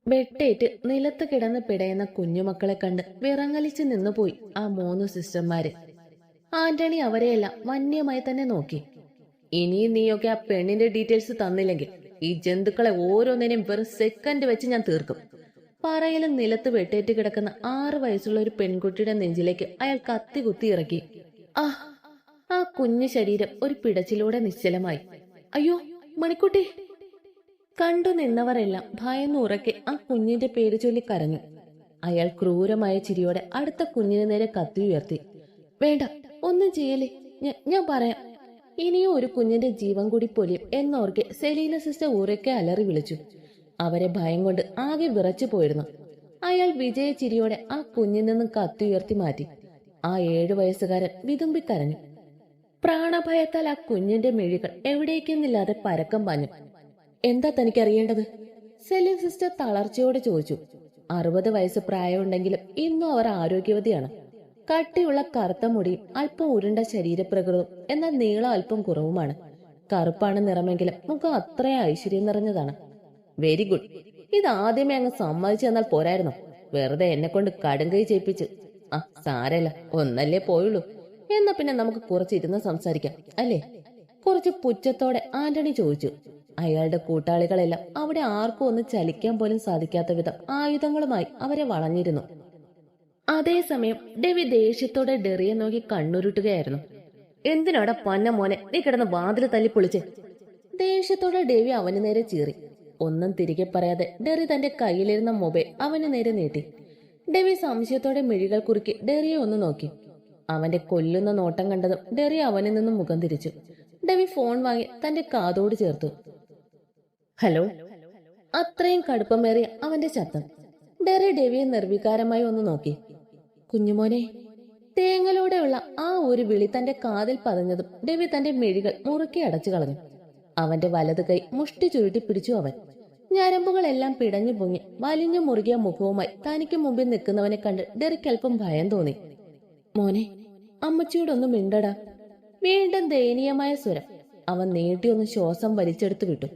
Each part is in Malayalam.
വെട്ടേറ്റ് നിലത്ത് കിടന്ന് പിടയുന്ന കുഞ്ഞുമക്കളെ കണ്ട് വിറങ്ങലിച്ചു നിന്നുപോയി ആ മൂന്ന് സിസ്റ്റർമാര്. ആന്റണി അവരെയെല്ലാം വന്യമായി തന്നെ നോക്കി. ഇനിയും നീയൊക്കെ ആ പെണ്ണിന്റെ ഡീറ്റെയിൽസ് തന്നില്ലെങ്കിൽ ഈ ജന്തുക്കളെ ഓരോന്നിനെയും വെറും സെക്കൻഡ് വെച്ച് ഞാൻ തീർക്കും. പറയിലും നിലത്ത് വെട്ടേറ്റ് കിടക്കുന്ന 6 വയസ്സുള്ള ഒരു പെൺകുട്ടിയുടെ നെഞ്ചിലേക്ക് അയാൾ കത്തി കുത്തി ഇറക്കി. ആ കുഞ്ഞു ശരീരം ഒരു പിടച്ചിലൂടെ നിശ്ചലമായി. അയ്യോ മണിക്കുട്ടി! കണ്ടു നിന്നവരെല്ലാം ഭയന്നുറക്കെ ആ കുഞ്ഞിന്റെ പേര് ചൊല്ലി കരഞ്ഞു. അയാൾ ക്രൂരമായ ചിരിയോടെ അടുത്ത കുഞ്ഞിന് നേരെ കത്തി ഉയർത്തി. വേണ്ട, ഒന്നും ചെയ്യലേ, ഞാൻ പറയാം. ഇനിയും ഒരു കുഞ്ഞിന്റെ ജീവൻ കൂടി പൊലിയും എന്നോർക്കെ സെലീന സിസ്റ്റർ ഉറക്കെ അലറി വിളിച്ചു. അവരെ ഭയം കൊണ്ട് ആകെ വിറച്ചു പോയിരുന്നു. അയാൾ വിജയ ചിരിയോടെ ആ കുഞ്ഞിൽ നിന്നും കത്തി ഉയർത്തി മാറ്റി. ആ 7 വയസ്സുകാരൻ വിതുമ്പിക്കരഞ്ഞു. പ്രാണഭയത്താൽ ആ കുഞ്ഞിന്റെ മിഴികൾ എവിടേക്കെന്നില്ലാതെ പരക്കം പാഞ്ഞു. എന്താ തനിക്കറിയേണ്ടത്? സെലിൻ സിസ്റ്റർ തളർച്ചയോടെ ചോദിച്ചു. 60 വയസ്സ് പ്രായമുണ്ടെങ്കിലും ഇന്നും അവർ ആരോഗ്യവതിയാണ്. കട്ടിയുള്ള കറുത്ത മുടിയും അല്പം ഉരുണ്ട ശരീരപ്രകൃതവും, എന്നാൽ നീളം അല്പം കുറവുമാണ്. കറുപ്പാണ് നിറമെങ്കിലും മുഖം അത്രയും ഐശ്വര്യം നിറഞ്ഞതാണ്. Very good. ഇതാദ്യമേ അങ്ങ് സമ്മതിച്ചു തന്നാൽ പോരായിരുന്നു. വെറുതെ എന്നെ കൊണ്ട് കടുങ്കൈ ചെയ്യിപ്പിച്ച്. സാരല്ല, ഒന്നല്ലേ പോയുള്ളൂ. എന്നാ പിന്നെ നമുക്ക് കുറച്ചിരുന്ന് സംസാരിക്കാം അല്ലേ? കുറച്ച് പുച്ഛത്തോടെ ആന്റണി ചോദിച്ചു. അയാളുടെ കൂട്ടാളികളെല്ലാം അവിടെ ആർക്കും ഒന്ന് ചലിക്കാൻ പോലും സാധിക്കാത്ത വിധം ആയുധങ്ങളുമായി അവരെ വളഞ്ഞിരുന്നു. അതേസമയം ഡെവി ദേഷ്യത്തോടെ ഡെറിയെ നോക്കി കണ്ണുരുട്ടുകയായിരുന്നു. എന്തിനാടാ പന്ന മോനെ നീ കിടന്ന് വാതില് തല്ലി പൊളിച്ചേ? ദേഷ്യത്തോടെ ഡെവി അവന് നേരെ ചീറി. ഒന്നും തിരികെ പറയാതെ ഡെറി തന്റെ കയ്യിലിരുന്ന മൊബൈൽ അവന് നേരെ നീട്ടി. ഡെവി സംശയത്തോടെ മിഴികൾ കുറുക്കി ഡെറിയെ ഒന്ന് നോക്കി. അവന്റെ കൊല്ലുന്ന നോട്ടം കണ്ടതും ഡെറി അവനിൽ നിന്നും മുഖം തിരിച്ചു. ഡെവി ഫോൺ വാങ്ങി തന്റെ കാതോട് ചേർത്തു. ഹലോ! അത്രയും കടുപ്പമേറിയ അവന്റെ ശബ്ദം. ഡെറി ഡെവിയെ നിർവികാരമായി ഒന്ന് നോക്കി. കുഞ്ഞുമോനെ! തേങ്ങലോടെയുള്ള ആ ഒരു വിളി തന്റെ കാതിൽ പതഞ്ഞതും ഡെവി തന്റെ മിഴികൾ മുറുക്കി അടച്ചു കളഞ്ഞു. അവന്റെ വലത് കൈ മുഷ്ടി ചുരുട്ടി പിടിച്ചു അവൻ. ഞരമ്പുകളെല്ലാം പിടഞ്ഞു പൊങ്ങി വലിഞ്ഞു മുറുകിയ മുഖവുമായി തനിക്ക് മുമ്പിൽ നിൽക്കുന്നവനെ കണ്ട് ഡെറിക്കൽപ്പം ഭയം തോന്നി. മോനെ, അമ്മച്ചിയോടൊന്നും മിണ്ടടാ. വീണ്ടും ദയനീയമായ സ്വരം. അവൻ നീട്ടിയൊന്ന് ശ്വാസം വലിച്ചെടുത്തു വിട്ടു.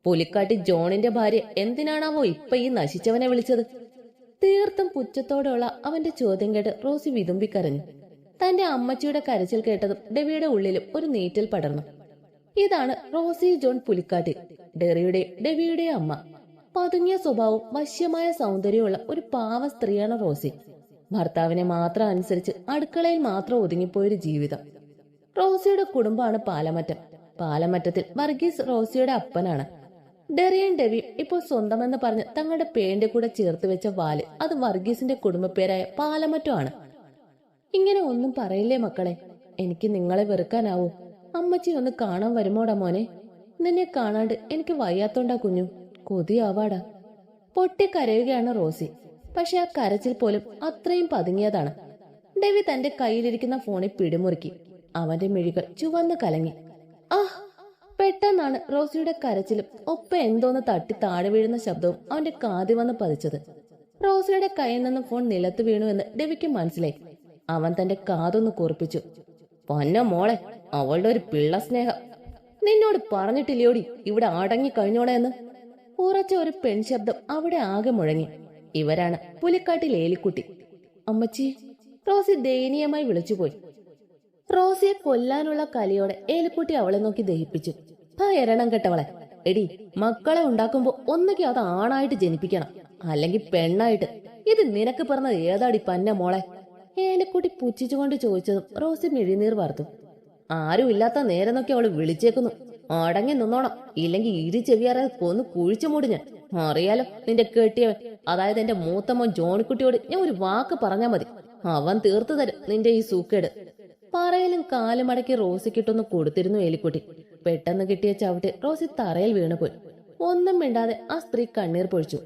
പുലിക്കാട്ടി ജോണിന്റെ ഭാര്യ എന്തിനാണാവോ ഇപ്പൊ ഈ നശിച്ചവനെ വിളിച്ചത്? തീർത്തും പുച്ഛത്തോടെയുള്ള അവന്റെ ചോദ്യം കേട്ട് റോസി വിതുമ്പിക്കരഞ്ഞു. തന്റെ അമ്മച്ചിയുടെ കരച്ചിൽ കേട്ടതും ഡെവിയുടെ ഉള്ളിലും ഒരു നീറ്റൽ പടർന്നു. ഇതാണ് റോസി ജോൺ പുലിക്കാട്ടി, ഡെവിയുടെ അമ്മ. പതുങ്ങിയ സ്വഭാവവും വശ്യമായ സൗന്ദര്യമുള്ള ഒരു പാവ സ്ത്രീയാണ് റോസി. ഭർത്താവിനെ മാത്രം അനുസരിച്ച് അടുക്കളയിൽ മാത്രം ഒതുങ്ങിപ്പോയൊരു ജീവിതം. റോസിയുടെ കുടുംബമാണ് പാലമറ്റം. പാലമറ്റത്തിൽ വർഗീസ് റോസിയുടെ അപ്പനാണ്. ഡെറിയും ഡെവിയും ഇപ്പോൾ സ്വന്തമെന്ന് പറഞ്ഞ് തങ്ങളുടെ പേന്റെ കൂടെ ചേർത്ത് വെച്ച വാല് അത് വർഗീസിന്റെ കുടുംബപ്പേരായ പാലമറ്റമാണ്. ഇങ്ങനെ ഒന്നും പറയില്ലേ മക്കളെ. എനിക്ക് നിങ്ങളെ വെറുക്കാനാവൂ. അമ്മച്ചി ഒന്ന് കാണാൻ വരുമോടാ മോനെ? നിന്നെ കാണാണ്ട് എനിക്ക് വയ്യാത്തോണ്ടാ കുഞ്ഞു. കൊതിയാവാടാ. പൊട്ടിക്കരയുകയാണ് റോസി. പക്ഷെ ആ കരച്ചിൽ പോലും അത്രയും പതുങ്ങിയതാണ്. ഡെവി തന്റെ കയ്യിലിരിക്കുന്ന ഫോണിൽ പിടിമുറുക്കി. അവന്റെ മിഴികൾ ചുവന്ന് കലങ്ങി. പെട്ടെന്നാണ് റോസിയുടെ കരച്ചിലും ഒപ്പം എന്തോന്ന് തട്ടി താഴെ വീഴുന്ന ശബ്ദവും അവന്റെ കാതിൽ വന്ന് പതിച്ചത്. റോസിയുടെ കയ്യിൽ നിന്നും ഫോൺ നിലത്ത് വീണു എന്ന് ഡെവിക്ക് മനസ്സിലായി. അവൻ തന്റെ കാതൊന്ന് കൂർപ്പിച്ചു. പൊന്ന മോളെ, അവളുടെ ഒരു പിള്ള സ്നേഹം. നിന്നോട് പറഞ്ഞിട്ടില്ലയോടി ഇവിടെ അടങ്ങി കഴിഞ്ഞോളെ എന്ന്? ഉറച്ച ഒരു പെൺശബ്ദം അവിടെ ആകെ മുഴങ്ങി. ഇവരാണ് പുലിക്കാട്ടിൽ ഏലിക്കുട്ടി. അമ്മച്ചി! റോസി ദയനീയമായി വിളിച്ചുപോയി. റോസിയെ കൊല്ലാനുള്ള കലിയോടെ ഏലിക്കുട്ടി അവളെ നോക്കി ദഹിപ്പിച്ചു. എരണം കെട്ടവളെ! എടി, മക്കളെ ഉണ്ടാക്കുമ്പോ ഒന്നുകിൽ അത് ആണായിട്ട് ജനിപ്പിക്കണം, അല്ലെങ്കിൽ പെണ്ണായിട്ട്. ഇത് നിനക്ക് പറഞ്ഞത് ഏതാടി പന്ന മോളെ? ഏലിക്കുട്ടി പുച്ഛിച്ചുകൊണ്ട് ചോദിച്ചതും റോസി മിഴിനീർ വാർത്തു. ആരും ഇല്ലാത്ത നേരം നോക്കി അവള് വിളിച്ചേക്കുന്നു. അടങ്ങി നിന്നോണം, ഇല്ലെങ്കിൽ ഇരു ചെവിയാറാതെ കൊന്ന് കുഴിച്ചു മൂടി ഞാൻ. അറിയാലോ നിന്റെ കെട്ടിയവൻ, അതായത് എന്റെ മൂത്തമ്മൻ ജോണിക്കുട്ടിയോട് ഞാൻ ഒരു വാക്ക് പറഞ്ഞാ മതി, അവൻ തീർത്തു തരും നിന്റെ ഈ സൂക്കേട്. പറയിലും കാലുമടക്കി റോസിക്കിട്ടൊന്ന് കൊടുത്തിരുന്നു ഏലിക്കുട്ടി. പെട്ടെന്ന് കിട്ടിയ ചവിട്ടി റോസി തറയിൽ വീണുപോയി. ഒന്നും മിണ്ടാതെ ആ സ്ത്രീ കണ്ണീർ പൊഴിച്ചു.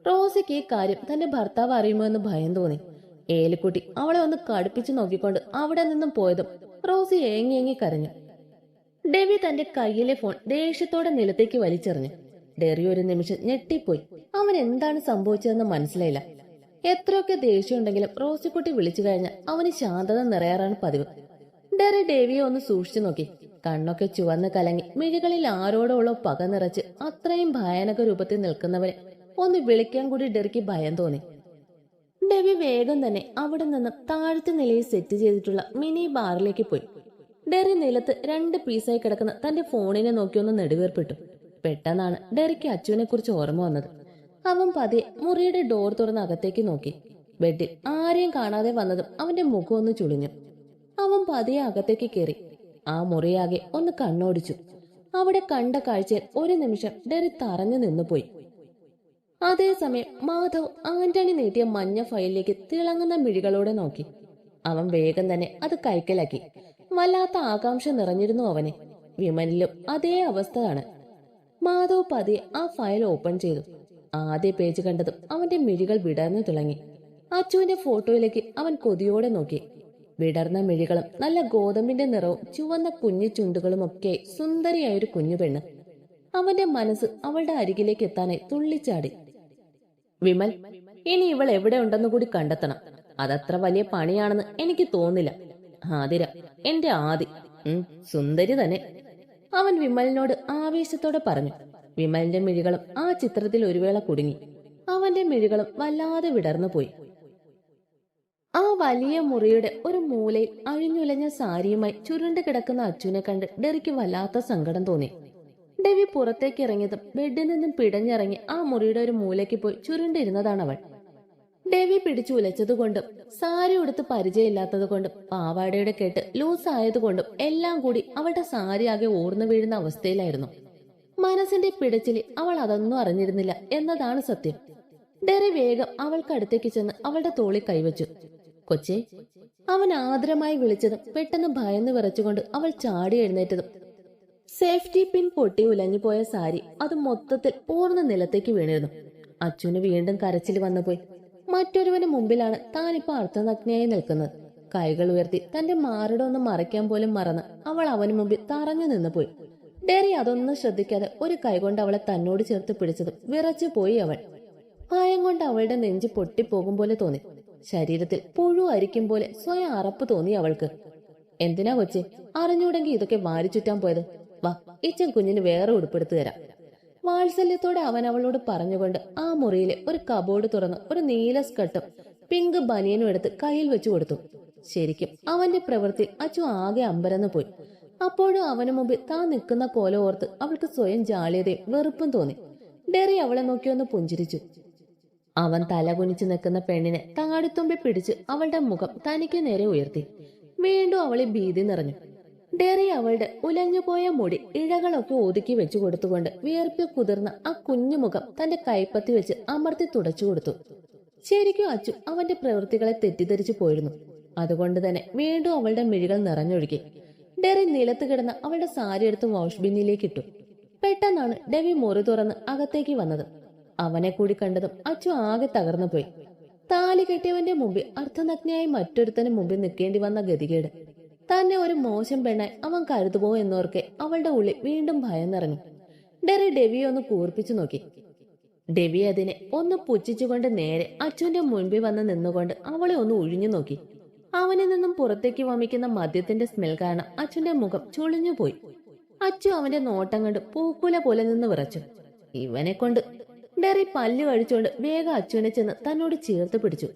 റോസിക്ക് ഈ കാര്യം തന്റെ ഭർത്താവ് അറിയുമോ എന്ന് ഭയം തോന്നി. ഏലിക്കുട്ടി അവളെ ഒന്ന് കടുപ്പിച്ചു നോക്കിക്കൊണ്ട് അവിടെ നിന്നും പോയതും റോസി ഏങ്ങി കരഞ്ഞു. ഡെവി തന്റെ കയ്യിലെ ഫോൺ ദേഷ്യത്തോടെ നിലത്തേക്ക് വലിച്ചെറിഞ്ഞു. ഡെറി ഒരു നിമിഷം ഞെട്ടിപ്പോയി. അവൻ എന്താണ് സംഭവിച്ചതെന്ന് മനസ്സിലായില്ല. എത്രയൊക്കെ ദേഷ്യമുണ്ടെങ്കിലും റോസിക്കുട്ടി വിളിച്ചു കഴിഞ്ഞാൽ അവന് ശാന്തത നിറയാറാണ് പതിവ്. ഡെറി ഡെവിയെ ഒന്ന് സൂക്ഷിച്ചു നോക്കി. കണ്ണൊക്കെ ചുവന്ന് കലങ്ങി മിഴികളിൽ ആരോടുള്ള പക നിറച്ച് അത്രയും ഭയാനക രൂപത്തിൽ നിൽക്കുന്നവരെ ഒന്ന് വിളിക്കാൻ കൂടി ഡെറിക്ക് ഭയം തോന്നി. ഡെവി വേഗം തന്നെ അവിടെ നിന്ന് താഴത്തെ നിലയിൽ സെറ്റ് ചെയ്തിട്ടുള്ള മിനി ബാറിലേക്ക് പോയി. ഡെറി നിലത്ത് 2 പീസായി കിടക്കുന്ന തന്റെ ഫോണിനെ നോക്കിയൊന്ന് നെടുവേർപ്പെട്ടു. പെട്ടെന്നാണ് ഡെറിക്ക് അച്ചുവിനെ കുറിച്ച് ഓർമ്മ വന്നത്. അവൻ പതിയെ മുറിയുടെ ഡോർ തുറന്ന് അകത്തേക്ക് നോക്കി. ബെഡിൽ ആരെയും കാണാതെ വന്നതും അവന്റെ മുഖം ഒന്ന് ചുളിഞ്ഞു. അവൻ പതിയെ അകത്തേക്ക് കയറി. ആ മുറിയാകെ ഒന്ന് കണ്ണോടിച്ചു. അവിടെ കണ്ട കാഴ്ചയിൽ ഒരു നിമിഷം ഡെറി തറഞ്ഞു നിന്നുപോയി. അതേസമയം മാധവ് ആന്റണി നീട്ടിയ മഞ്ഞ ഫയലിലേക്ക് തിളങ്ങുന്ന മിഴികളോടെ നോക്കി. അവൻ വേഗം തന്നെ അത് കൈക്കലാക്കി. വല്ലാത്ത ആകാംക്ഷ നിറഞ്ഞിരുന്നു അവനെ. വിമലിലും അതേ അവസ്ഥയാണ്. മാധവ് പതിയെ ആ ഫയൽ ഓപ്പൺ ചെയ്തു. ആദ്യ പേജ് കണ്ടതും അവന്റെ മിഴികൾ വിടർന്നു തിളങ്ങി. അച്ചുവിന്റെ ഫോട്ടോയിലേക്ക് അവൻ കൊതിയോടെ നോക്കി. വിടർന്ന മിഴികളും നല്ല ഗോതമ്പിന്റെ നിറവും ചുവന്ന കുഞ്ഞു ചുണ്ടുകളും ഒക്കെ സുന്ദരിയായൊരു കുഞ്ഞു പെണ്ണ്. അവന്റെ മനസ്സ് അവളുടെ അരികിലേക്ക് എത്താനായി തുള്ളിച്ചാടി. വിമൽ, ഇനി ഇവൾ എവിടെ ഉണ്ടെന്ന് കൂടി കണ്ടെത്തണം. അതത്ര വലിയ പണിയാണെന്ന് എനിക്ക് തോന്നില്ല. ആതിര, എന്റെ ആദി, സുന്ദരി തന്നെ, അവൻ വിമലിനോട് ആവേശത്തോടെ പറഞ്ഞു. വിമലിന്റെ മിഴികളും ആ ചിത്രത്തിൽ ഒരു വേള കുടുങ്ങി. അവന്റെ മിഴികളും വല്ലാതെ വിടർന്നു പോയി. ആ വലിയ മുറിയുടെ ഒരു മൂലയിൽ അഴിഞ്ഞുലഞ്ഞ സാരിയുമായി ചുരുണ്ട് കിടക്കുന്ന അച്ചുവിനെ കണ്ട് ഡെറിക്ക് വല്ലാത്ത സങ്കടം തോന്നി. ഡെവി പുറത്തേക്ക് ഇറങ്ങിയതും ബെഡിൽ നിന്നും പിടഞ്ഞിറങ്ങി ആ മുറിയുടെ ഒരു മൂലയ്ക്ക് പോയി ചുരുണ്ടിരുന്നതാണ് അവൾ. ഡെവി പിടിച്ചു ഉലച്ചതുകൊണ്ടും സാരി ഉടുത്ത് പരിചയമില്ലാത്തതുകൊണ്ടും പാവാടയുടെ കെട്ട് ലൂസ് ആയതുകൊണ്ടും എല്ലാം കൂടി അവളുടെ സാരി ആകെ ഊർന്നു വീഴുന്ന അവസ്ഥയിലായിരുന്നു. മനസ്സിന്റെ പിടച്ചില് അവൾ അതൊന്നും അറിഞ്ഞിരുന്നില്ല എന്നതാണ് സത്യം. ഡെറി വേഗം അവൾക്കടുത്തേക്ക് ചെന്ന് അവളുടെ തോളിൽ കൈവച്ചു. കൊച്ചേ, അവൻ ആദരമായി വിളിച്ചതും പെട്ടെന്ന് ഭയന്ന് വിറച്ചുകൊണ്ട് അവൾ ചാടി എഴുന്നേറ്റതും സേഫ്റ്റി പിൻ പൊട്ടി ഉലഞ്ഞുപോയ സാരി അത് മൊത്തത്തിൽ ഊർന്ന നിലത്തേക്ക് വീണിരുന്നു. അച്ചുവിന് വീണ്ടും കരച്ചിൽ വന്നുപോയി. മറ്റൊരുവന് മുമ്പിലാണ് താനിപ്പോ അർത്ഥനഗ്നയായി നിൽക്കുന്നത്. കൈകൾ ഉയർത്തി തന്റെ മാറിടൊന്ന് മറയ്ക്കാൻ പോലും മറന്ന് അവൾ അവന് മുമ്പിൽ തറഞ്ഞു നിന്നുപോയി. ഡെറി അതൊന്നും ശ്രദ്ധിക്കാതെ ഒരു കൈകൊണ്ട് അവളെ തന്നോട് ചേർത്ത് പിടിച്ചതും വിറച്ചു പോയി അവൾ. ഭയം കൊണ്ട് അവളുടെ നെഞ്ച് പൊട്ടിപ്പോകും പോലെ തോന്നി. ശരീരത്തിൽ പുഴു അരിക്കും പോലെ സ്വയം അറപ്പ് തോന്നി അവൾക്ക്. എന്തിനാ കൊച്ചേ, അറിഞ്ഞൂടെങ്കിൽ ഇതൊക്കെ വാരി ചുറ്റാൻ പോയത്? വാ, ഇച്ചൻ കുഞ്ഞിന് വേറെ ഉടുപ്പെടുത്തു തരാം. വാത്സല്യത്തോടെ അവൻ അവളോട് പറഞ്ഞുകൊണ്ട് ആ മുറിയിലെ ഒരു കബോർഡ് തുറന്ന് ഒരു നീല സ്കർട്ടും പിങ്ക് ബനിയനും എടുത്ത് കയ്യിൽ വെച്ചു കൊടുത്തു. ശരിക്കും അവന്റെ പ്രവൃത്തി അച്ചു ആകെ അമ്പരന്ന് പോയി. അപ്പോഴും അവന് മുമ്പിൽ താൻ നിൽക്കുന്ന കോല ഓർത്ത് അവൾക്ക് സ്വയം ജാള്യതയും വെറുപ്പും തോന്നി. ഡെറി അവളെ നോക്കിയൊന്ന് പുഞ്ചിരിച്ചു. അവൻ തലകുനിച്ചു നിൽക്കുന്ന പെണ്ണിനെ താടിത്തുമ്പി പിടിച്ച് അവളുടെ മുഖം തനിക്ക് നേരെ ഉയർത്തി. വീണ്ടും അവളെ ഭീതി നിറഞ്ഞു. ഡെറി അവളുടെ ഉലഞ്ഞുപോയ മുടി ഇഴകളൊക്കെ ഒതുക്കി വെച്ചു കൊടുത്തുകൊണ്ട് വിയർപ്പിൽ കുതിർന്ന ആ കുഞ്ഞുമുഖം തന്റെ കൈപ്പത്തി വെച്ച് അമർത്തി തുടച്ചു കൊടുത്തു. ശരിക്കും അച്ചു അവന്റെ പ്രവൃത്തികളെ തെറ്റിദ്ധരിച്ചു പോയിരുന്നു. അതുകൊണ്ട് തന്നെ വീണ്ടും അവളുടെ മിഴികൾ നിറഞ്ഞൊഴുകി. ഡെറി നിലത്ത് കിടന്ന അവളുടെ സാരി എടുത്ത് വാഷ് ബിന്നിലേക്ക് ഇട്ടു. പെട്ടെന്നാണ് ഡെവി മുറി തുറന്ന് അകത്തേക്ക് വന്നത്. അവനെ കൂടി കണ്ടതും അച്ചു ആകെ തകർന്നു പോയി. താലി കെട്ടിയവന്റെ മുമ്പിൽ അർത്ഥനഗ്നയായി മറ്റൊരുത്തന് മുമ്പിൽ നിൽക്കേണ്ടി വന്ന ഗതികേട്. തന്നെ ഒരു മോശം പെണ്ണായി അവൻ കരുതുപോ എന്നോർക്കെ അവളുടെ ഉള്ളിൽ വീണ്ടും ഭയം നിറഞ്ഞു. ഡെറി ഡെവിയെ ഒന്ന് കൂർപ്പിച്ചു നോക്കി. ഡെവി അതിനെ ഒന്ന് പുച്ഛിച്ചുകൊണ്ട് നേരെ അച്ചുവിന്റെ മുൻപിൽ വന്ന് നിന്നുകൊണ്ട് അവളെ ഒന്ന് ഒഴിഞ്ഞു നോക്കി. അവനിൽ നിന്നും പുറത്തേക്ക് വമിക്കുന്ന മദ്യത്തിന്റെ സ്മെൽ കാരണം അച്ചുവിന്റെ മുഖം ചുളിഞ്ഞുപോയി. അച്ചു അവന്റെ നോട്ടം കണ്ട് പൂക്കുല പോലെ നിന്ന് വിറച്ചു. ഇവനെ കൊണ്ട് ഡെറി പല്ല് കഴിച്ചുകൊണ്ട് വേഗം അച്ചുവിനെ ചെന്ന് തന്നോട് ചേർത്ത് പിടിച്ചു.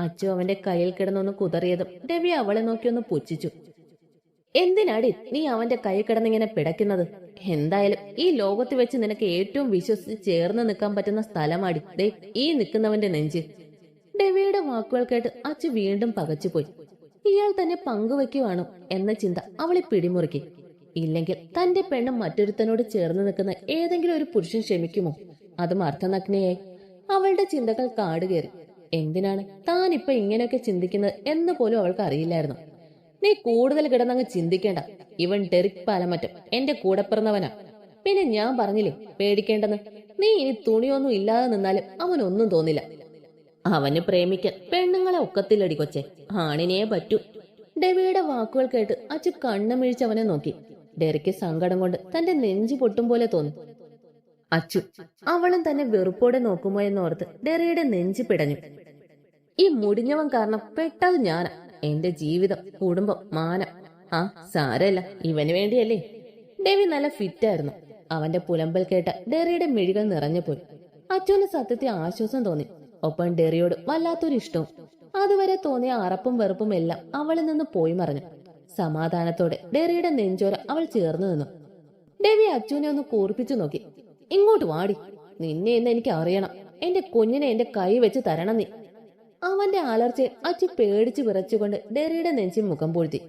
അച്ചു അവന്റെ കയ്യിൽ കിടന്നൊന്ന് കുതറിയതും ഡെവി അവളെ നോക്കിയൊന്ന് പുച്ഛിച്ചു. എന്തിനാടി നീ അവന്റെ കൈ കിടന്നിങ്ങനെ പിടയ്ക്കുന്നത്? എന്തായാലും ഈ ലോകത്ത് വെച്ച് നിനക്ക് ഏറ്റവും വിശ്വസിച്ച് ചേർന്ന് നിൽക്കാൻ പറ്റുന്ന സ്ഥലമാടി ദേ ഈ നിൽക്കുന്നവന്റെ നെഞ്ച്. ഡെവിയുടെ വാക്കുകൾ കേട്ട് അച്ചു വീണ്ടും പകച്ചുപോയി. ഇയാൾ തന്നെ പങ്കുവെക്കുവാണോ എന്ന ചിന്ത അവളെ പിടിമുറുക്കി. ഇല്ലെങ്കിൽ തന്റെ പെണ്ണ് മറ്റൊരുത്തനോട് ചേർന്ന് നിൽക്കുന്ന ഏതെങ്കിലും ഒരു പുരുഷൻ ക്ഷമിക്കുമോ, അതും അർത്ഥനഗ്നയായി? അവളുടെ ചിന്തകൾ കാടുകയറി. എന്തിനാണ് താൻ ഇപ്പൊ ഇങ്ങനെയൊക്കെ ചിന്തിക്കുന്നത് എന്ന് പോലും അവൾക്ക് അറിയില്ലായിരുന്നു. നീ കൂടുതൽ കിടന്നങ്ങ് ചിന്തിക്കേണ്ട. ഇവൻ ഡെറിക് പാലമറ്റം എന്റെ കൂടെ പിറന്നവനാ. പിന്നെ ഞാൻ പറഞ്ഞില്ലേ പേടിക്കേണ്ടെന്ന്. നീ ഇനി തുണിയൊന്നും ഇല്ലാതെ നിന്നാലും അവനൊന്നും തോന്നില്ല. അവന് പ്രേമിക്കാൻ പെണ്ണുങ്ങളെ ഒക്കത്തില്ലടി കൊച്ചെ, ആണിനെ പറ്റൂ. ഡെവിയുടെ വാക്കുകൾ കേട്ട് അച്ചു കണ്ണുമിഴിച്ചവനെ നോക്കി. ഡെറിക്ക് സങ്കടം കൊണ്ട് തന്റെ നെഞ്ചു പൊട്ടും പോലെ തോന്നി. അച്ചു അവളും തന്നെ വെറുപ്പോടെ നോക്കുമോ എന്നോർത്ത് ഡെറിയുടെ നെഞ്ചു പിടഞ്ഞു. ഈ മുടിഞ്ഞവൻ കാരണം പെട്ടത് ഞാനാ. എന്റെ ജീവിതം, കുടുംബം, മാനം. ആ സാരല്ല, ഇവന് വേണ്ടിയല്ലേ. ഡെവി നല്ല ഫിറ്റായിരുന്നു. അവന്റെ പുലമ്പൽ കേട്ട ഡെറിയുടെ മിഴികൾ നിറഞ്ഞുപോയി. അച്ചുവിന് സത്യത്തിൽ ആശ്വാസം തോന്നി. ഒപ്പം ഡെറിയോട് വല്ലാത്തൊരു ഇഷ്ടവും. അതുവരെ തോന്നിയ അറപ്പും വെറുപ്പും എല്ലാം അവളിൽ നിന്ന് പോയി മറഞ്ഞു. സമാധാനത്തോടെ ഡെറിയുടെ നെഞ്ചോര അവൾ ചേർന്നു നിന്നു. ഡെവി അച്ചുവിനെ ഒന്ന് കൂർപ്പിച്ചു നോക്കി. ഇങ്ങോട്ട് വാടി, നിന്നെ എന്ന് എനിക്ക് അറിയണം. എന്റെ കുഞ്ഞിനെ എന്റെ കൈ വെച്ച് തരണം നീ. അവന്റെ അലർച്ചയിൽ അച്ചു പേടിച്ചു വിറച്ചുകൊണ്ട് ഡെറിയുടെ നെഞ്ചിൽ മുഖം പൂഴ്ത്തി.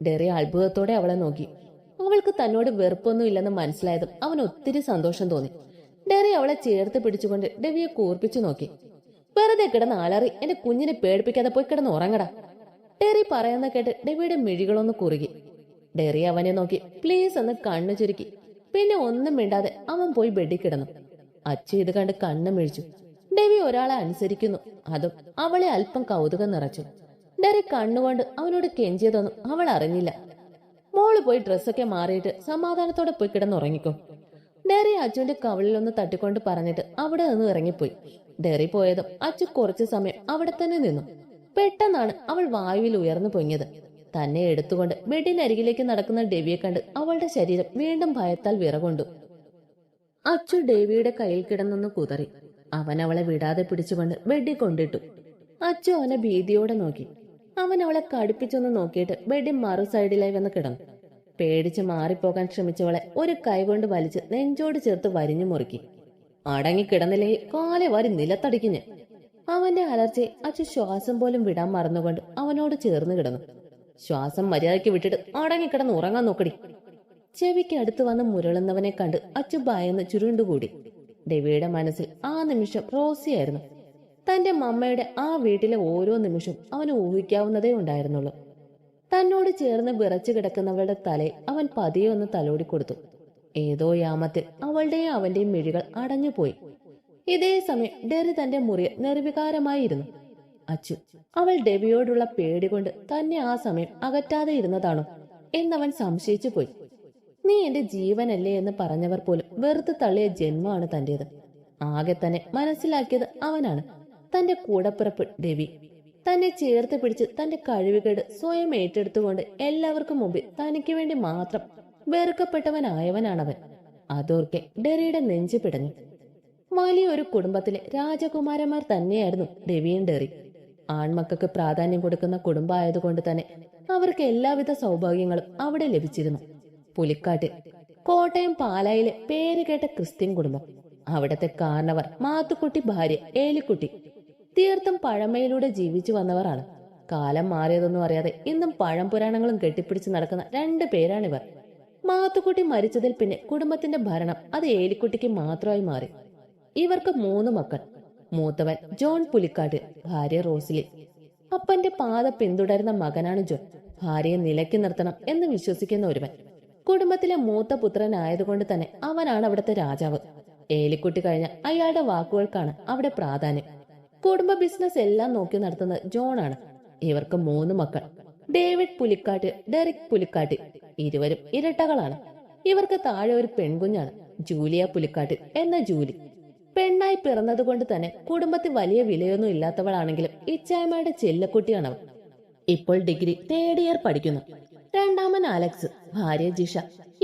ഡെറി അത്ഭുതത്തോടെ അവളെ നോക്കി. അവൾക്ക് തന്നോട് വെറുപ്പൊന്നും ഇല്ലെന്ന് മനസ്സിലായതും അവൻ ഒത്തിരി സന്തോഷം തോന്നി. ഡെറി അവളെ ചേർത്ത് പിടിച്ചുകൊണ്ട് ഡെവിയെ കൂർപ്പിച്ചു നോക്കി. വെറുതെ കിടന്ന് അലറി എന്റെ കുഞ്ഞിനെ പേടിപ്പിക്കാതെ പോയി കിടന്ന് ഉറങ്ങടാ. ഡെറി പറയുന്ന കേട്ട് ഡെവിയുടെ മിഴികളൊന്ന് കുറുകി. ഡെറി അവനെ നോക്കി പ്ലീസ് എന്ന് കണ്ണു ചുരുക്കി. പിന്നെ ഒന്നും മിണ്ടാതെ അവൻ പോയി ബെഡിൽ കിടന്നു. അച്ചു ഇത് കണ്ട് കണ്ണു മിഴിച്ചു. ഡെവി ഒരാളെ അനുസരിക്കുന്നു, അതും അവളെ അല്പം കൗതുകം നിറച്ചു. ഡെറി കണ്ണുകൊണ്ട് അവനോട് കെഞ്ചിയതൊന്നും അവൾ അറിഞ്ഞില്ല. മോള് പോയി ഡ്രസ്സൊക്കെ മാറിയിട്ട് സമാധാനത്തോടെ പോയി കിടന്നുറങ്ങിക്കോ. ഡെറി അച്ചുവിന്റെ കവിളിലൊന്ന് തട്ടിക്കൊണ്ട് പറഞ്ഞിട്ട് അവിടെ നിന്ന് ഇറങ്ങിപ്പോയി. ഡെറി പോയതും അച്ചു കുറച്ചു സമയം അവിടെ തന്നെ നിന്നു. പെട്ടെന്നാണ് അവൾ വായുവിൽ ഉയർന്നു പൊങ്ങിയത്. തന്നെ എടുത്തുകൊണ്ട് ബെഡിനരികിലേക്ക് നടക്കുന്ന ഡെവിയെ കണ്ട് അവളുടെ ശരീരം വീണ്ടും ഭയത്താൽ വിറകൊണ്ടു. അച്ചു ഡെവിയുടെ കയ്യിൽ കിടന്നൊന്ന് കുതറി. അവൻ അവളെ വിടാതെ പിടിച്ചുകൊണ്ട് ബെഡിൽ കൊണ്ടിട്ടു. അച്ചു അവനെ ഭീതിയോടെ നോക്കി. അവൻ അവളെ കടുപ്പിച്ചൊന്ന് നോക്കിയിട്ട് ബെഡിൽ മറു സൈഡിലായി വന്ന് കിടന്നു. പേടിച്ച് മാറിപ്പോകാൻ ശ്രമിച്ചവളെ ഒരു കൈകൊണ്ട് വലിച്ച് നെഞ്ചോട് ചേർത്ത് വരിഞ്ഞു മുറുക്കി. അടങ്ങിക്കിടന്നില്ലെങ്കിൽ കാലെ വാരി നിലത്തടിക്കുഞ്ഞ്. അവന്റെ അലർച്ചയെ അച്ചു ശ്വാസം പോലും വിടാൻ മറന്നുകൊണ്ട് അവനോട് ചേർന്ന് കിടന്നു. ശ്വാസം മര്യാദയ്ക്ക് വിട്ടിട്ട് അടങ്ങിക്കിടന്ന് ഉറങ്ങാൻ നോക്കടി. ചെവിക്ക് അടുത്ത് വന്ന് മുരളുന്നവനെ കണ്ട് അച്ചു ഭയന്ന് ചുരുണ്ടുകൂടി. ഡെവിയുടെ മനസ്സിൽ ആ നിമിഷം റോസിയായിരുന്നു. തന്റെ മമ്മയുടെ ആ വീട്ടിലെ ഓരോ നിമിഷവും അവന് ഊഹിക്കാവുന്നതേ ഉണ്ടായിരുന്നുള്ളൂ. തന്നോട് ചേർന്ന് വിറച്ചു കിടക്കുന്നവളുടെ തലയിൽ അവൻ പതിയെ ഒന്ന് തലോടി കൊടുത്തു. ഏതോ യാമത്തിൽ അവളുടെയും അവന്റെയും മിഴികൾ അടഞ്ഞുപോയി. ഇതേ സമയം ഡെറി തന്റെ മുറിയിൽ നിർവികാരമായിരുന്നു. അച്ചു അവൾ ഡെവിയോടുള്ള പേടി കൊണ്ട് തന്നെ ആ സമയം അകറ്റാതെ ഇരുന്നതാണോ എന്നവൻ സംശയിച്ചു പോയി. നീ എന്റെ ജീവനല്ലേ എന്ന് പറഞ്ഞവർ പോലും വെറുതെ തള്ളിയ ജന്മമാണ് തന്റേത്. ആകെ തന്നെ മനസ്സിലാക്കിയത് അവനാണ്, തന്റെ കൂടപ്പിറപ്പ് ഡെവി. തന്നെ ചേർത്ത് പിടിച്ച് തന്റെ കഴിവുകേട് സ്വയം ഏറ്റെടുത്തുകൊണ്ട് എല്ലാവർക്കും മുമ്പിൽ തനിക്ക് വേണ്ടി മാത്രം വെറുക്കപ്പെട്ടവനായവനാണവൻ. അതോർക്കെ ഡെറിയുടെ നെഞ്ചു പിടഞ്ഞു. വലിയൊരു കുടുംബത്തിലെ രാജകുമാരന്മാർ തന്നെയായിരുന്നു ഡെവിയും ഡെറി. ആൺമക്കൾക്ക് പ്രാധാന്യം കൊടുക്കുന്ന കുടുംബമായതുകൊണ്ട് തന്നെ അവർക്ക് എല്ലാവിധ സൗഭാഗ്യങ്ങളും അവിടെ ലഭിച്ചിരുന്നു. പുലിക്കാട്ടിൽ കോട്ടയം പാലായിലെ പേരുകേട്ട ക്രിസ്ത്യൻ കുടുംബം. അവിടത്തെ കാരണവർ മാത്തുക്കുട്ടി ഭാര്യ ഏലിക്കുട്ടി തീർത്തും പഴമയിലൂടെ ജീവിച്ചു വന്നവരാണ്. കാലം മാറിയതൊന്നും അറിയാതെ ഇന്നും പഴംപുരാണങ്ങളും കെട്ടിപ്പിടിച്ച് നടക്കുന്ന 2 പേരാണിവർ. മാത്തുക്കുട്ടി മരിച്ചതിൽ പിന്നെ കുടുംബത്തിന്റെ ഭരണം അത് ഏലിക്കുട്ടിക്ക് മാത്രമായി മാറി. ഇവർക്ക് 3 മക്കൾ. മൂത്തവൻ ജോൺ പുലിക്കാട്ട്, ഭാര്യ റോസ്ലി. അപ്പന്റെ പാത പിന്തുടരുന്ന മകനാണ് ജോൺ. ഭാര്യയെ നിലയ്ക്ക് നിർത്തണം എന്ന് വിശ്വസിക്കുന്ന ഒരുവൻ. കുടുംബത്തിലെ മൂത്ത പുത്രനായതുകൊണ്ട് തന്നെ അവനാണ് അവിടുത്തെ രാജാവ്. ഏലിക്കുട്ടി കഴിഞ്ഞ അയാളുടെ വാക്കുകൾക്കാണ് അവിടെ പ്രാധാന്യം. കുടുംബ ബിസിനസ് എല്ലാം നോക്കി നടത്തുന്നത് ജോണാണ്. ഇവർക്ക് 3 മക്കൾ. David Pulikkat, Derrick Pulikkat. ഇരുവരും ഇരട്ടകളാണ്. ഇവർക്ക് താഴെ ഒരു പെൺകുഞ്ഞാണ്, ജൂലിയ പുലിക്കാട്ട് എന്ന ജൂലി. പെണ്ണായി പിറന്നതുകൊണ്ട് തന്നെ കുടുംബത്തിൽ വലിയ വിലയൊന്നും ഇല്ലാത്തവളാണെങ്കിലും ഇച്ചായ്മയുടെ ചെല്ലക്കുട്ടിയാണവൾ. ഇപ്പോൾ ഡിഗ്രി 3rd ഇയർ പഠിക്കുന്നു. രണ്ടാമൻ അലക്സ്, ഭാര്യ ജിഷ.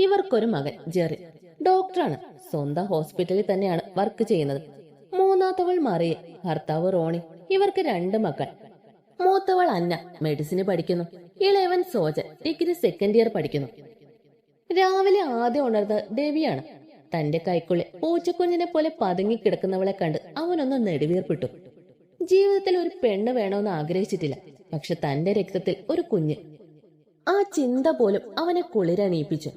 ഇവർക്കൊരു മകൻ ജെറി, ഡോക്ടറാണ്. സ്വന്തം ഹോസ്പിറ്റലിൽ തന്നെയാണ് വർക്ക് ചെയ്യുന്നത്. മൂന്നാമത്തവൾ മറിയ, ഭർത്താവ് റോണി. ഇവർക്ക് 2 മക്കൾ. മൂത്തവൾ അന്ന, മെഡിസിന് പഠിക്കുന്നു. ഇളയവൻ സോജൻ, ഡിഗ്രി 2nd ഇയർ പഠിക്കുന്നു. രാവിലെ ആദ്യം ഉണർന്നത് ഡെവിയാണ്. തന്റെ കൈക്കുള്ളിൽ പൂച്ചക്കുഞ്ഞിനെ പോലെ പതുങ്ങി കിടക്കുന്നവളെ കണ്ട് അവനൊന്ന് നെടുവീർപ്പിട്ടു. ജീവിതത്തിൽ ഒരു പെണ്ണ് വേണമെന്ന് ആഗ്രഹിച്ചിട്ടില്ല, പക്ഷെ തന്റെ രക്തത്തിൽ ഒരു കുഞ്ഞ്. ആ ചിന്ത പോലും അവനെ കുളിരണിയിപ്പിച്ചു.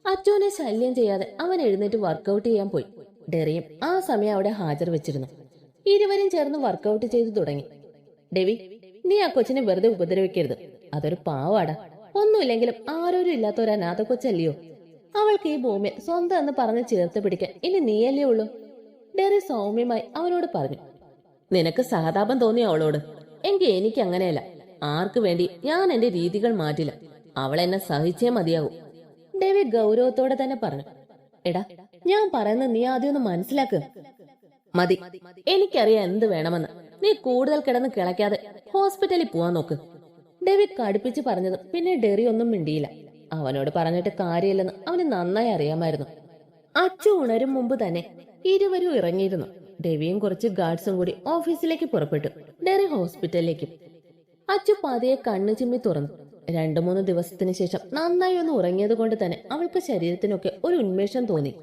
അച്ചുവിനെ ശല്യം ചെയ്യാതെ അവൻ എഴുന്നേറ്റ് വർക്കൗട്ട് ചെയ്യാൻ പോയി. ഡെറിയും ആ സമയം അവിടെ ഹാജർ വെച്ചിരുന്നു. ഇരുവരും ചേർന്ന് വർക്കൗട്ട് ചെയ്തു തുടങ്ങി. ഡെവി, നീ ആ കൊച്ചിനെ വെറുതെ ഉപദ്രവിക്കരുത്. അതൊരു പാവാടാ. ഒന്നുമില്ലെങ്കിലും ആരോരും ഇല്ലാത്ത ഒരു അനാഥ കൊച്ചല്ലയോ. അവൾക്ക് ഈ ഭൂമിയെ സ്വന്തം എന്ന് പറഞ്ഞ് ചേർത്ത് പിടിക്കാൻ ഇനി നീയല്ലേ ഉള്ളൂ. ഡെറി സൗമ്യമായി അവനോട് പറഞ്ഞു. നിനക്ക് സഹതാപം തോന്നിയ അവളോട്? എങ്കിൽ എനിക്ക് അങ്ങനെയല്ല. ആർക്കു വേണ്ടി ഞാൻ എന്റെ രീതികൾ മാറ്റില്ല. അവളെന്നെ സഹിച്ചേ മതിയാകൂ. ഡെവി ഗൗരവത്തോടെ തന്നെ പറഞ്ഞു. എടാ, ഞാൻ പറയുന്നത് നീ ആദ്യം ഒന്ന് മനസ്സിലാക്ക്. മതി, എനിക്കറിയാം എന്ത് വേണമെന്ന്. നീ കൂടുതൽ കിടന്ന് കിളയ്ക്കാതെ ഹോസ്പിറ്റലിൽ പോവാൻ നോക്ക്. ഡെവി കടുപ്പിച്ച് പറഞ്ഞത് പിന്നെ ഡെറി ഒന്നും മിണ്ടിയില്ല. അവനോട് പറഞ്ഞിട്ട് കാര്യമില്ലെന്ന് അവന് നന്നായി അറിയാമായിരുന്നു. അച്ചു ഉണരും മുമ്പ് തന്നെ ഇരുവരും ഇറങ്ങിയിരുന്നു. ഡെവിയും കുറച്ച് ഗാർഡ്സും കൂടി ഓഫീസിലേക്ക് പുറപ്പെട്ടു. ഡെറി ഹോസ്പിറ്റലിലേക്കും. അച്ചു പതിയെ കണ്ണു ചിമ്മി തുറന്നു. 2-3 ദിവസത്തിന് ശേഷം നന്നായി ഒന്ന് ഉറങ്ങിയത് കൊണ്ട് തന്നെ അവൾക്ക് ശരീരത്തിനൊക്കെ ഒരു ഉന്മേഷം തോന്നി.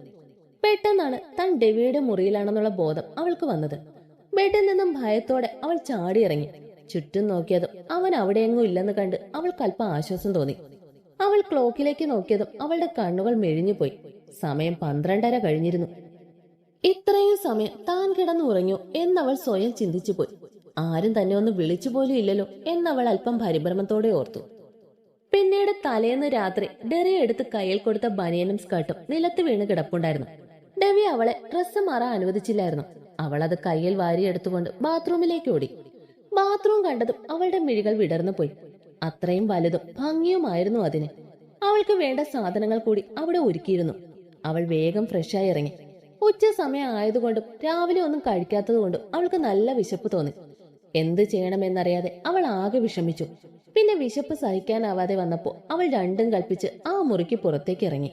പെട്ടെന്നാണ് താൻ ഡെവിയുടെ മുറിയിലാണെന്നുള്ള ബോധം അവൾക്ക് വന്നത്. ബെഡിൽ നിന്നും ഭയത്തോടെ അവൾ ചാടിയിറങ്ങി. ചുറ്റും നോക്കിയതും അവൻ അവിടെയെങ്ങും ഇല്ലെന്ന് കണ്ട് അവൾക്ക് അല്പം ആശ്വാസം തോന്നി. അവൾ ക്ലോക്കിലേക്ക് നോക്കിയതും അവളുടെ കണ്ണുകൾ മെഴിഞ്ഞുപോയി. സമയം 12:30 കഴിഞ്ഞിരുന്നു. ഇത്രയും സമയം താൻ കിടന്നുറങ്ങിയോ എന്നവൾ സ്വയം ചിന്തിച്ചു പോയി. ആരും തന്നെ ഒന്ന് വിളിച്ചുപോലും ഇല്ലല്ലോ എന്നവൾ അല്പം പരിഭ്രമത്തോടെ ഓർത്തു. പിന്നീട് തലേന്ന് രാത്രി ഡെറി എടുത്ത് കയ്യിൽ കൊടുത്ത ബനിയനും സ്കർട്ടും നിലത്ത് വീണ് കിടപ്പുണ്ടായിരുന്നു. ഡെവി അവളെ ഡ്രസ്സ് മാറാൻ അനുവദിച്ചില്ലായിരുന്നു. അവൾ അത് കയ്യിൽ വാരിയെടുത്തുകൊണ്ട് ബാത്റൂമിലേക്ക് ഓടി. ബാത്റൂം കണ്ടതും അവളുടെ മിഴികൾ വിടർന്നു പോയി. അത്രയും വലുതും ഭംഗിയുമായിരുന്നു അതിന്. അവൾക്ക് വേണ്ട സാധനങ്ങൾ കൂടി അവിടെ ഒരുക്കിയിരുന്നു. അവൾ വേഗം ഫ്രഷായി ഇറങ്ങി. ഉച്ച സമയം ആയതുകൊണ്ടും രാവിലെ ഒന്നും കഴിക്കാത്തതുകൊണ്ടും അവൾക്ക് നല്ല വിശപ്പ് തോന്നി. എന്ത് ചെയ്യണമെന്നറിയാതെ അവൾ ആകെ വിഷമിച്ചു. പിന്നെ വിശപ്പ് സഹിക്കാനാവാതെ വന്നപ്പോൾ അവൾ രണ്ടും കൽപ്പിച്ച് ആ മുറിക്ക് പുറത്തേക്ക് ഇറങ്ങി.